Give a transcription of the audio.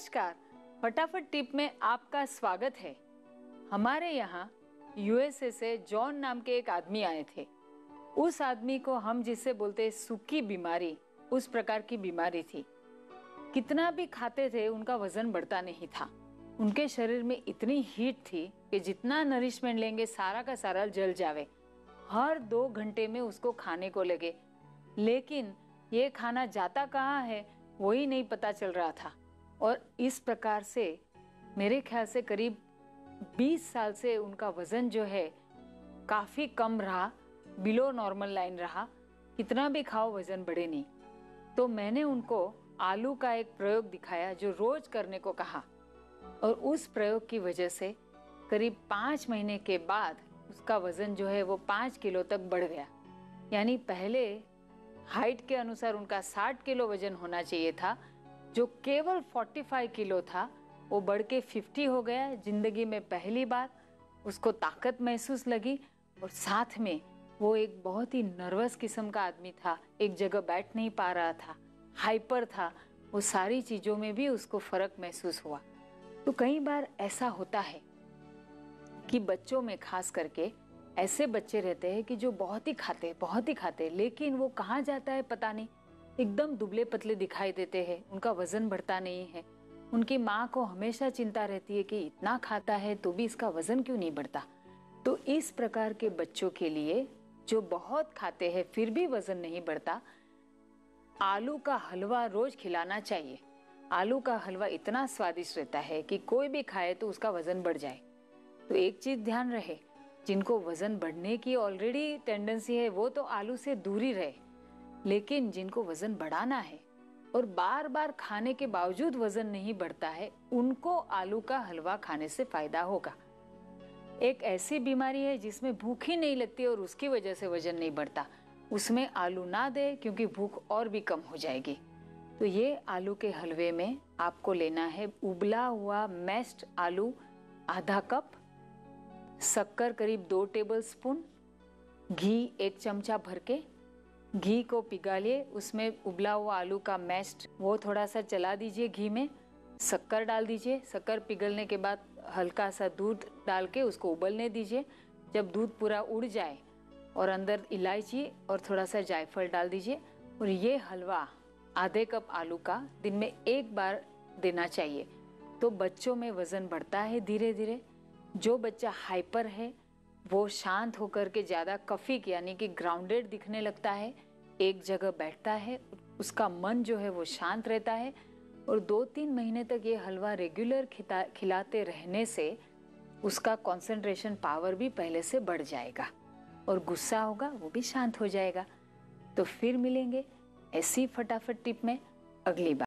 नमस्कार, फटाफट टिप में आपका स्वागत है। हमारे यहाँ यूएसए से जॉन नाम के एक आदमी आए थे। उस आदमी को हम जिसे बोलते हैं सूखी बीमारी, उस प्रकार की बीमारी थी। कितना भी खाते थे उनका वजन बढ़ता नहीं था। उनके शरीर में इतनी हीट थी कि जितना नरिशमेंट लेंगे सारा का सारा जल जावे। हर 2 घंटे में उसको खाने को लगे, लेकिन ये खाना जाता कहाँ है वही नहीं पता चल रहा था। और इस प्रकार से मेरे ख्याल से करीब 20 साल से उनका वजन जो है काफी कम रहा, बिलो नॉर्मल लाइन रहा। कितना भी खाओ वजन बढ़े नहीं। तो मैंने उनको आलू का एक प्रयोग दिखाया जो रोज करने को कहा, और उस प्रयोग की वजह से करीब 5 महीने के बाद उसका वजन जो है वो 5 किलो तक बढ़ गया। यानी पहले हाइट के अनुसार उनका 60 किलो वजन होना चाहिए था, जो केवल 45 किलो था वो बढ़ के 50 हो गया। जिंदगी में पहली बार उसको ताकत महसूस लगी, और साथ में वो एक बहुत ही नर्वस किस्म का आदमी था, एक जगह बैठ नहीं पा रहा था, हाइपर था। वो सारी चीजों में भी उसको फर्क महसूस हुआ। तो कई बार ऐसा होता है कि बच्चों में खास करके ऐसे बच्चे रहते हैं कि जो बहुत ही खाते, लेकिन वो कहाँ जाता है पता नहीं, एकदम दुबले पतले दिखाई देते हैं, उनका वजन बढ़ता नहीं है। उनकी माँ को हमेशा चिंता रहती है कि इतना खाता है तो भी इसका वजन क्यों नहीं बढ़ता। तो इस प्रकार के बच्चों के लिए जो बहुत खाते हैं फिर भी वजन नहीं बढ़ता, आलू का हलवा रोज खिलाना चाहिए। आलू का हलवा इतना स्वादिष्ट रहता है कि कोई भी खाए तो उसका वजन बढ़ जाए। तो एक चीज ध्यान रहे, जिनको वजन बढ़ने की ऑलरेडी टेंडेंसी है वो तो आलू से दूर ही रहे, लेकिन जिनको वजन बढ़ाना है और बार बार खाने के बावजूद वजन नहीं बढ़ता है, उनको आलू का हलवा खाने से फायदा होगा। एक ऐसी बीमारी है जिसमें भूख ही नहीं लगती और उसकी वजह से वजन नहीं बढ़ता, उसमें आलू ना दे क्योंकि भूख और भी कम हो जाएगी। तो ये आलू के हलवे में आपको लेना है उबला हुआ मैश्ड आलू आधा कप, शक्कर करीब 2 टेबल स्पून, घी 1 चमचा भर के घी को पिघालिए, उसमें उबला हुआ आलू का मैश्ड वो थोड़ा सा चला दीजिए, घी में शक्कर डाल दीजिए। शक्कर पिघलने के बाद हल्का सा दूध डाल के उसको उबलने दीजिए। जब दूध पूरा उड़ जाए और अंदर इलायची और थोड़ा सा जायफल डाल दीजिए, और ये हलवा आधे कप आलू का दिन में 1 बार देना चाहिए। तो बच्चों में वजन बढ़ता है धीरे धीरे। जो बच्चा हाइपर है वो शांत होकर के ज्यादा कफिक यानी कि ग्राउंडेड दिखने लगता है, एक जगह बैठता है, उसका मन जो है वो शांत रहता है। और 2-3 महीने तक ये हलवा रेगुलर खिलाते रहने से उसका कंसंट्रेशन पावर भी पहले से बढ़ जाएगा, और गुस्सा होगा वो भी शांत हो जाएगा। तो फिर मिलेंगे ऐसी फटाफट टिप में अगली बार।